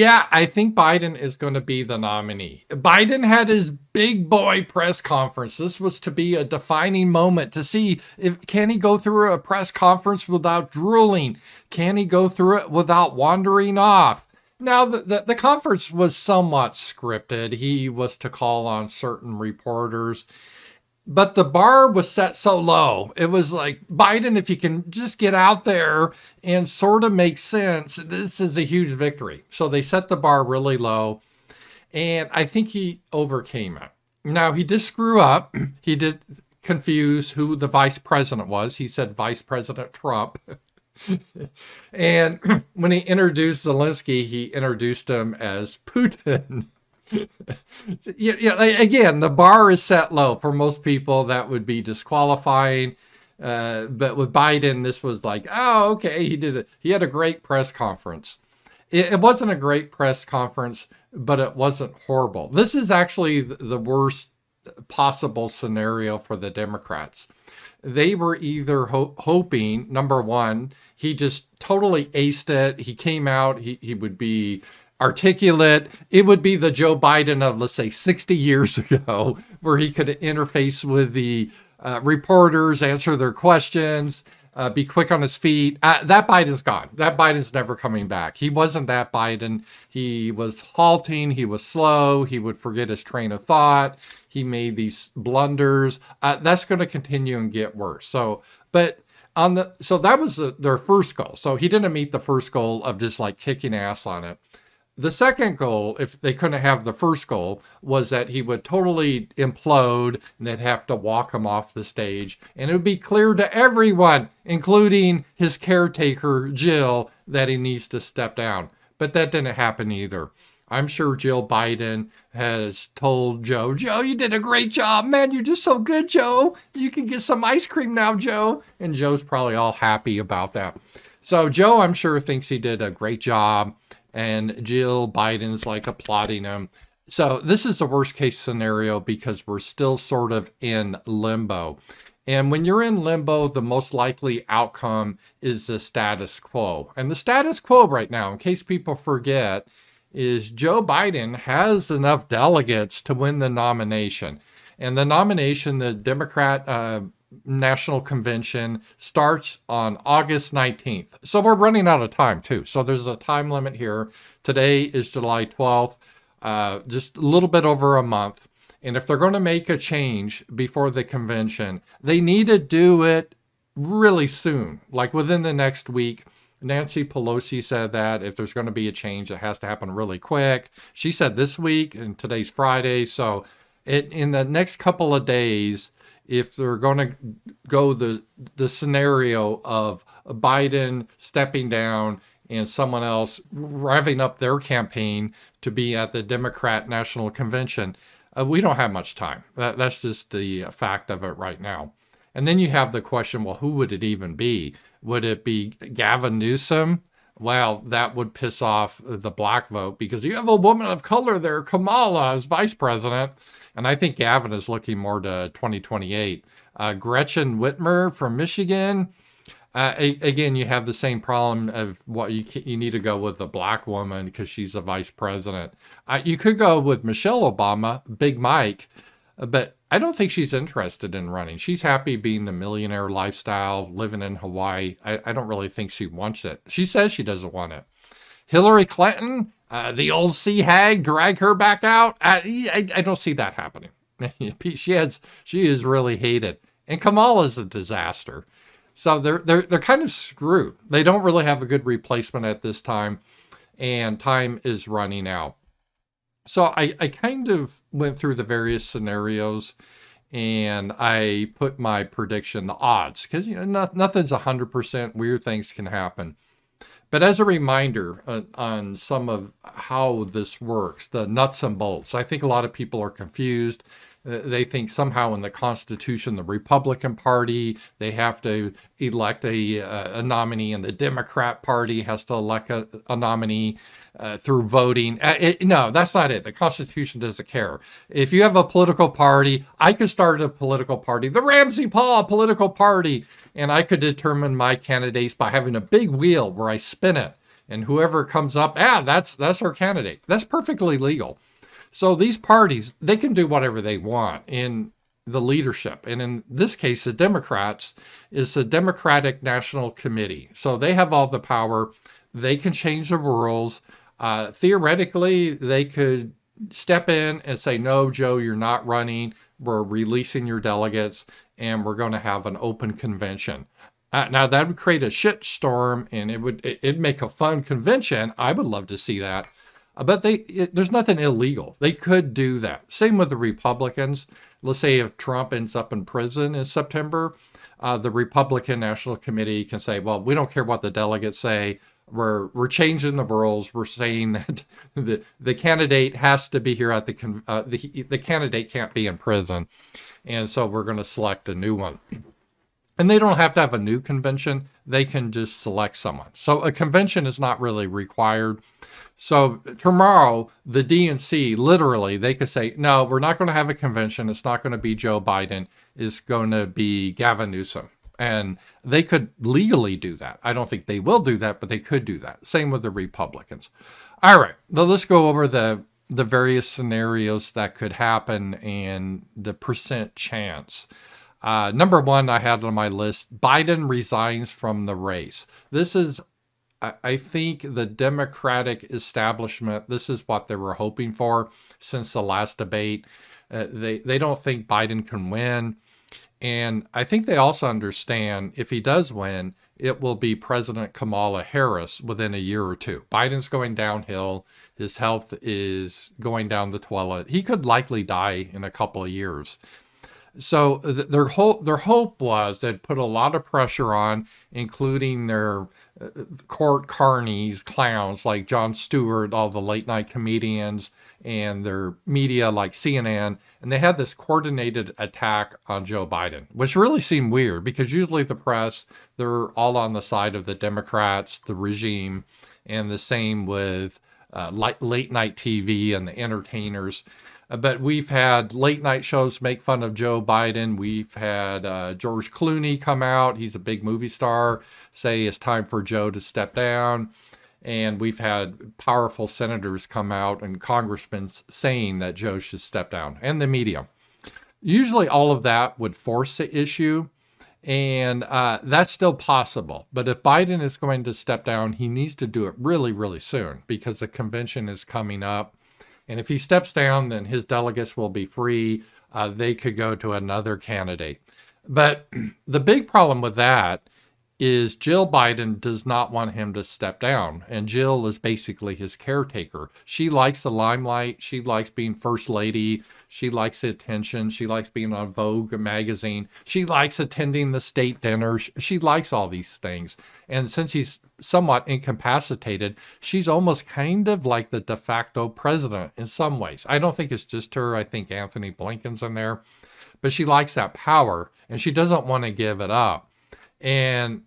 Yeah, I think Biden is going to be the nominee. Biden had his big boy press conference. This was to be a defining moment to see if can he go through a press conference without drooling? Can he go through it without wandering off? Now, the conference was somewhat scripted. He was to call on certain reporters. But the bar was set so low. It was like, Biden, if you can just get out there and sort of make sense, this is a huge victory. So they set the bar really low. And I think he overcame it. Now, he did screw up. He did confuse who the vice president was. He said Vice President Trump. And when he introduced Zelensky, he introduced him as Putin. Again, the bar is set low. For most people, that would be disqualifying. But with Biden, this was like, oh, okay, he did it. He had a great press conference. It wasn't a great press conference, but it wasn't horrible. This is actually the worst possible scenario for the Democrats. They were either hoping, number one, he just totally aced it. He came out, he would be articulate. It would be the Joe Biden of, let's say, 60 years ago, where he could interface with the reporters, answer their questions, be quick on his feet. That Biden's gone. That Biden's never coming back. He wasn't that Biden. He was halting. He was slow. He would forget his train of thought. He made these blunders. That's going to continue and get worse. So that was their first goal. So he didn't meet the first goal of just like kicking ass on it. The second goal, if they couldn't have the first goal, was that he would totally implode and they'd have to walk him off the stage. And it would be clear to everyone, including his caretaker, Jill, that he needs to step down. But that didn't happen either. I'm sure Jill Biden has told Joe, you did a great job. Man, you're just so good, Joe. You can get some ice cream now, Joe. And Joe's probably all happy about that. So Joe, I'm sure, thinks he did a great job. And Jill Biden's like applauding him. So this is the worst case scenario because we're still sort of in limbo. And when you're in limbo, the most likely outcome is the status quo. And the status quo right now, in case people forget, is Joe Biden has enough delegates to win the nomination. And the nomination, the Democrat National Convention starts on August 19th. So we're running out of time too. So there's a time limit here. Today is July 12th, just a little bit over a month. And if they're going to make a change before the convention, they need to do it really soon, like within the next week. Nancy Pelosi said that if there's going to be a change, it has to happen really quick. She said this week, and today's Friday. So in the next couple of days, if they're going to go the scenario of Biden stepping down and someone else revving up their campaign to be at the Democrat National Convention, we don't have much time. That's just the fact of it right now. And then you have the question, well, who would it even be? Would it be Gavin Newsom? Well, that would piss off the black vote because you have a woman of color there, Kamala, as vice president. And I think Gavin is looking more to 2028. Gretchen Whitmer from Michigan. Again, you have the same problem of what you need to go with the black woman because she's the vice president. You could go with Michelle Obama, Big Mike, but I don't think she's interested in running. She's happy being the millionaire lifestyle, living in Hawaii. I don't really think she wants it. She says she doesn't want it. Hillary Clinton, the old sea hag, drag her back out. I don't see that happening. She is really hated. And Kamala's a disaster. So they're kind of screwed. They don't really have a good replacement at this time, and time is running out. So I kind of went through the various scenarios, and I put my prediction, the odds, because nothing's 100%. Weird things can happen. But as a reminder on some of how this works, the nuts and bolts, I think a lot of people are confused. They think somehow in the Constitution, the Republican Party, they have to elect a nominee, and the Democrat Party has to elect a nominee through voting. No, that's not it. The Constitution doesn't care. If you have a political party, I could start a political party, the Ramsey Paul political party, and I could determine my candidates by having a big wheel where I spin it. and whoever comes up, that's our candidate. That's perfectly legal. So these parties, they can do whatever they want in the leadership. And in this case, the Democrats is the Democratic National Committee. So they have all the power. They can change the rules. Theoretically, they could step in and say, no, Joe, you're not running. We're releasing your delegates, and we're going to have an open convention. Now, that would create a shitstorm, and it'd make a fun convention. I would love to see that. But there's nothing illegal. They could do that. Same with the Republicans. Let's say if Trump ends up in prison in September, the Republican National Committee can say, well, we don't care what the delegates say. We're changing the rules. We're saying that the candidate has to be here at the candidate can't be in prison. And so we're going to select a new one. And they don't have to have a new convention. They can just select someone. So a convention is not really required. So tomorrow, the DNC, literally, they could say, no, we're not going to have a convention. It's not going to be Joe Biden. It's going to be Gavin Newsom. And they could legally do that. I don't think they will do that, but they could do that. Same with the Republicans. All right, now let's go over the various scenarios that could happen and the percent chance. Number one I had on my list, Biden resigns from the race. This is, I think, the Democratic establishment, this is what they were hoping for since the last debate. They don't think Biden can win. And I think they also understand if he does win, it will be President Kamala Harris within a year or two. Biden's going downhill. His health is going down the toilet. He could likely die in a couple of years. So their hope was they'd put a lot of pressure on, including their court carnies, clowns like Jon Stewart, all the late night comedians, and their media like CNN. And they had this coordinated attack on Joe Biden, which really seemed weird because usually the press, they're all on the side of the Democrats, the regime, and the same with late night TV and the entertainers. But we've had late night shows make fun of Joe Biden. We've had George Clooney come out. He's a big movie star, say it's time for Joe to step down. And we've had powerful senators come out and congressmen saying that Joe should step down, and the media. Usually all of that would force the issue, and that's still possible. But if Biden is going to step down, he needs to do it really, really soon because the convention is coming up. And if he steps down, then his delegates will be free. They could go to another candidate. But the big problem with that is Jill Biden does not want him to step down. And Jill is basically his caretaker. She likes the limelight. She likes being first lady. She likes the attention. She likes being on Vogue magazine. She likes attending the state dinners. She likes all these things. And since he's somewhat incapacitated, she's almost kind of like the de facto president in some ways. I don't think it's just her. I think Anthony Blinken's in there. But she likes that power, and she doesn't want to give it up. And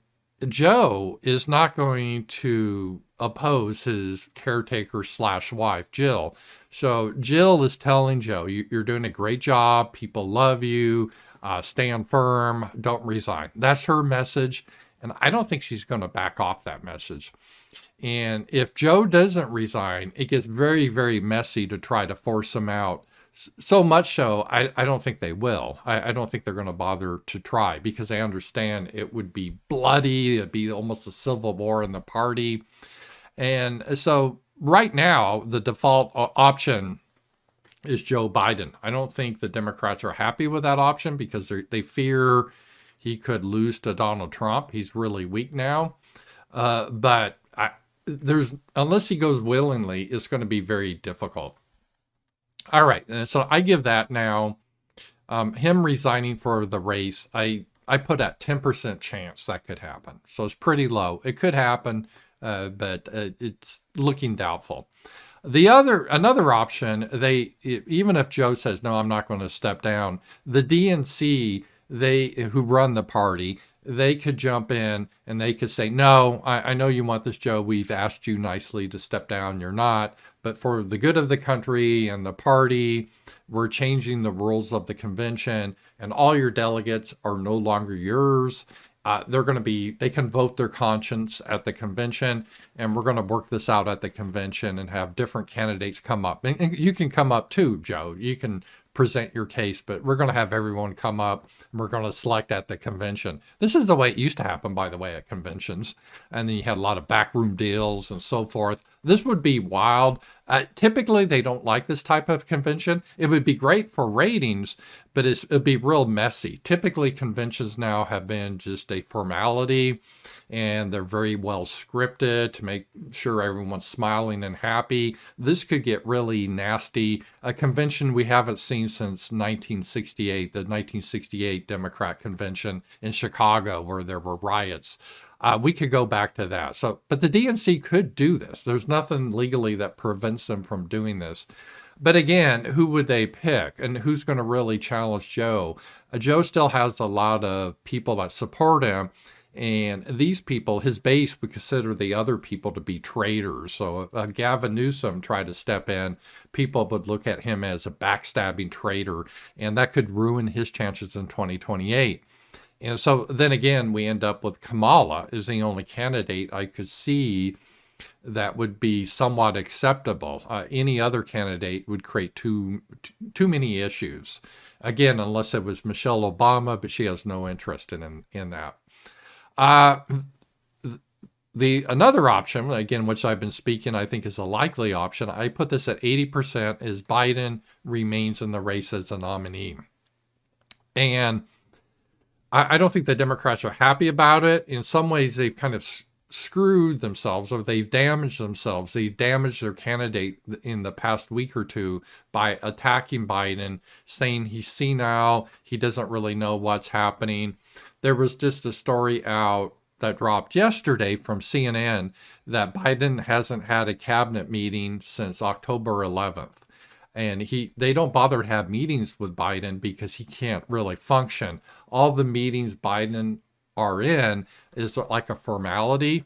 Joe is not going to oppose his caretaker / wife, Jill. So Jill is telling Joe, you're doing a great job. People love you. Stand firm. Don't resign. That's her message. And I don't think she's going to back off that message. And if Joe doesn't resign, it gets very, very messy to try to force him out. So much so, I don't think they will. I don't think they're going to bother to try because they understand it would be bloody. It'd be almost a civil war in the party. And so right now, the default option is Joe Biden. I don't think the Democrats are happy with that option because they fear he could lose to Donald Trump. He's really weak now. But unless he goes willingly, it's going to be very difficult. All right, so I give that now. Him resigning for the race, I put at 10% chance that could happen. So it's pretty low. It could happen, but it's looking doubtful. Another option, even if Joe says, no, I'm not going to step down, the DNC, who run the party, they could jump in and they could say, no, I know you want this, Joe. We've asked you nicely to step down. You're not. But for the good of the country and the party, we're changing the rules of the convention, and all your delegates are no longer yours. they can vote their conscience at the convention, and we're going to work this out at the convention and have different candidates come up. And you can come up too, Joe. You can present your case, but we're going to have everyone come up and we're going to select at the convention. This is the way it used to happen, by the way, at conventions. And then you had a lot of backroom deals and so forth. This would be wild. Typically, they don't like this type of convention. It would be great for ratings, but it'd be real messy. Typically, conventions now have been just a formality, and they're very well scripted to make sure everyone's smiling and happy. This could get really nasty. A convention we haven't seen since 1968, the 1968 Democrat convention in Chicago, where there were riots. We could go back to that. But the DNC could do this. There's nothing legally that prevents them from doing this. But again, who would they pick? And who's going to really challenge Joe? Joe still has a lot of people that support him. And these people, his base, would consider the other people to be traitors. So if Gavin Newsom tried to step in, people would look at him as a backstabbing traitor. And that could ruin his chances in 2028. And so then again, we end up with Kamala is the only candidate I could see that would be somewhat acceptable. Any other candidate would create too many issues. Again, unless it was Michelle Obama, but she has no interest in that. Another option, again, which I've been speaking, I think is a likely option. I put this at 80%, is Biden remains in the race as a nominee. And I don't think the Democrats are happy about it. In some ways, they've kind of screwed themselves, or they've damaged themselves. They damaged their candidate in the past week or two by attacking Biden, saying he's senile, he doesn't really know what's happening. There was just a story out that dropped yesterday from CNN that Biden hasn't had a cabinet meeting since October 11th. And they don't bother to have meetings with Biden because he can't really function. All the meetings Biden are in is like a formality.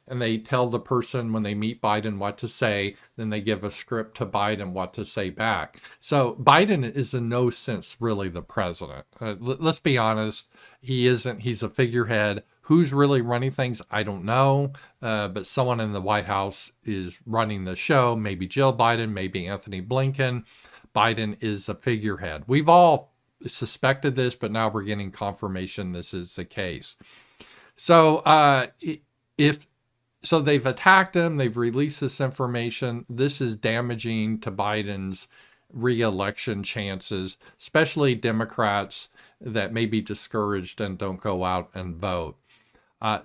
And they tell the person when they meet Biden what to say, then they give a script to Biden what to say back. So Biden is in no sense really the president. Let's be honest, he isn't. He's a figurehead. Who's really running things, I don't know. But someone in the White House is running the show. Maybe Jill Biden, maybe Anthony Blinken. Biden is a figurehead. We've all suspected this, but now we're getting confirmation this is the case. So so they've attacked him, they've released this information. This is damaging to Biden's re-election chances, especially Democrats that may be discouraged and don't go out and vote.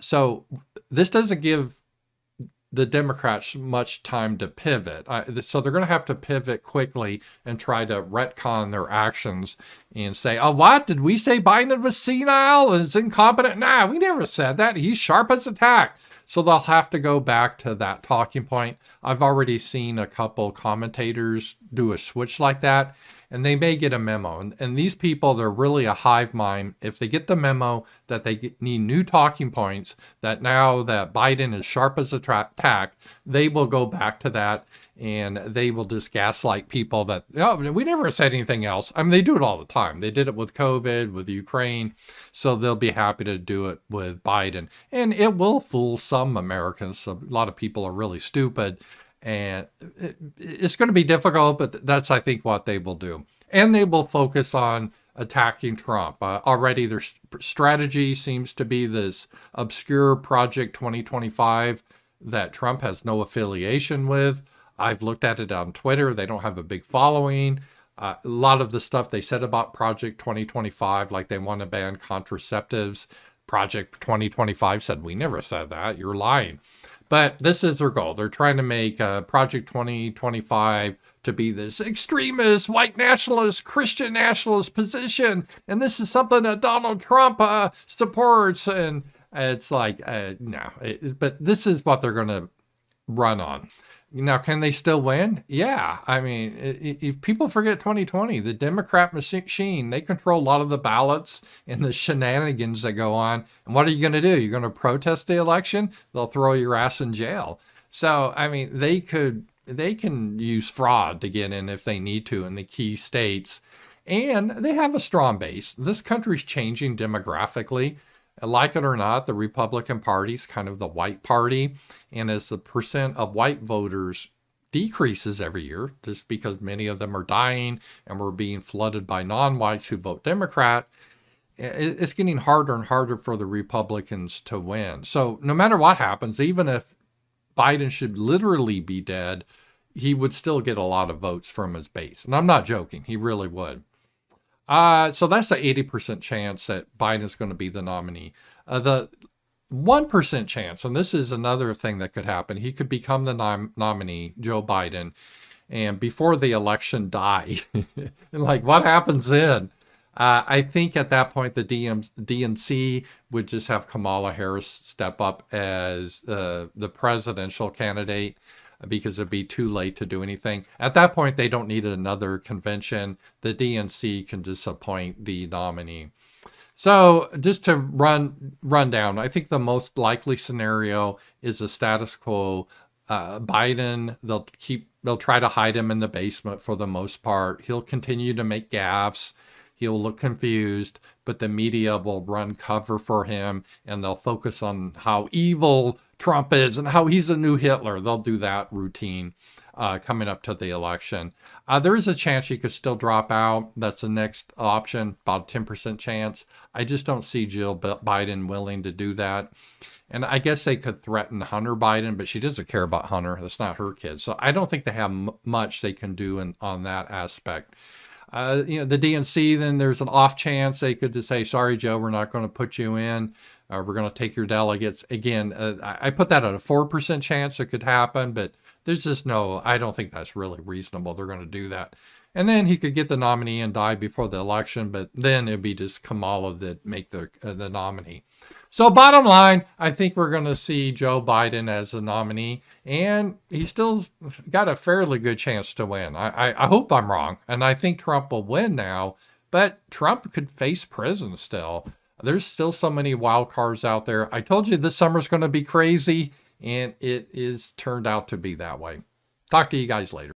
So this doesn't give the Democrats much time to pivot. So they're going to have to pivot quickly and try to retcon their actions and say, oh, what? Did we say Biden was senile and is incompetent? Nah, we never said that. He's sharp as a tack. So they'll have to go back to that talking point. I've already seen a couple commentators do a switch like that, and they may get a memo. And these people, they're really a hive mind. If they get the memo that they need new talking points, that now that Biden is sharp as a tack, they will go back to that, and they will just gaslight people that, oh, we never said anything else. I mean, they do it all the time. They did it with COVID, with Ukraine, so they'll be happy to do it with Biden. And it will fool some Americans. A lot of people are really stupid, and it's going to be difficult, but that's, I think, what they will do. And they will focus on attacking Trump. Already their strategy seems to be this obscure Project 2025 that Trump has no affiliation with. I've looked at it on Twitter. They don't have a big following. A lot of the stuff they said about Project 2025, like they want to ban contraceptives, Project 2025 said, we never said that. You're lying. But this is their goal. They're trying to make Project 2025 to be this extremist, white nationalist, Christian nationalist position. And this is something that Donald Trump supports. And it's like, no. But this is what they're going to run on. Now, can they still win? Yeah. I mean, if people forget 2020, the Democrat machine, they control a lot of the ballots and the shenanigans that go on. And what are you going to do? You're going to protest the election? They'll throw your ass in jail. So, I mean, they can use fraud to get in if they need to in the key states. And they have a strong base. This country's changing demographically. Like it or not, the Republican Party is kind of the white party. And as the percent of white voters decreases every year, just because many of them are dying and we're being flooded by non-whites who vote Democrat, it's getting harder and harder for the Republicans to win. So no matter what happens, even if Biden should literally be dead, he would still get a lot of votes from his base. And I'm not joking. He really would. So that's the 80% chance that Biden is going to be the nominee. The 1% chance, and this is another thing that could happen, he could become the nominee, Joe Biden, and before the election die. And like, what happens then? I think at that point, the DNC would just have Kamala Harris step up as the presidential candidate because it'd be too late to do anything. At that point, they don't need another convention. The DNC can just appoint the nominee. So just to run down, I think the most likely scenario is a status quo. Biden, they'll try to hide him in the basement for the most part. He'll continue to make gaffes. He'll look confused, but the media will run cover for him and they'll focus on how evil Trump is and how he's a new Hitler. They'll do that routine coming up to the election. There is a chance he could still drop out. That's the next option, about a 10% chance. I just don't see Jill Biden willing to do that. And I guess they could threaten Hunter Biden, but she doesn't care about Hunter. That's not her kid. So I don't think they have much they can do on that aspect. The DNC, then there's an off chance they could just say, sorry, Joe, we're not going to put you in. We're going to take your delegates. Again, I put that at a 4% chance it could happen, but there's just I don't think that's really reasonable. They're going to do that. And then he could get the nominee and die before the election, but then it'd be just Kamala that make the nominee. So bottom line, I think we're going to see Joe Biden as the nominee, and he's still got a fairly good chance to win. I hope I'm wrong, and I think Trump will win now, but Trump could face prison still. There's still so many wild cards out there. I told you this summer's going to be crazy, and it is turned out to be that way. Talk to you guys later.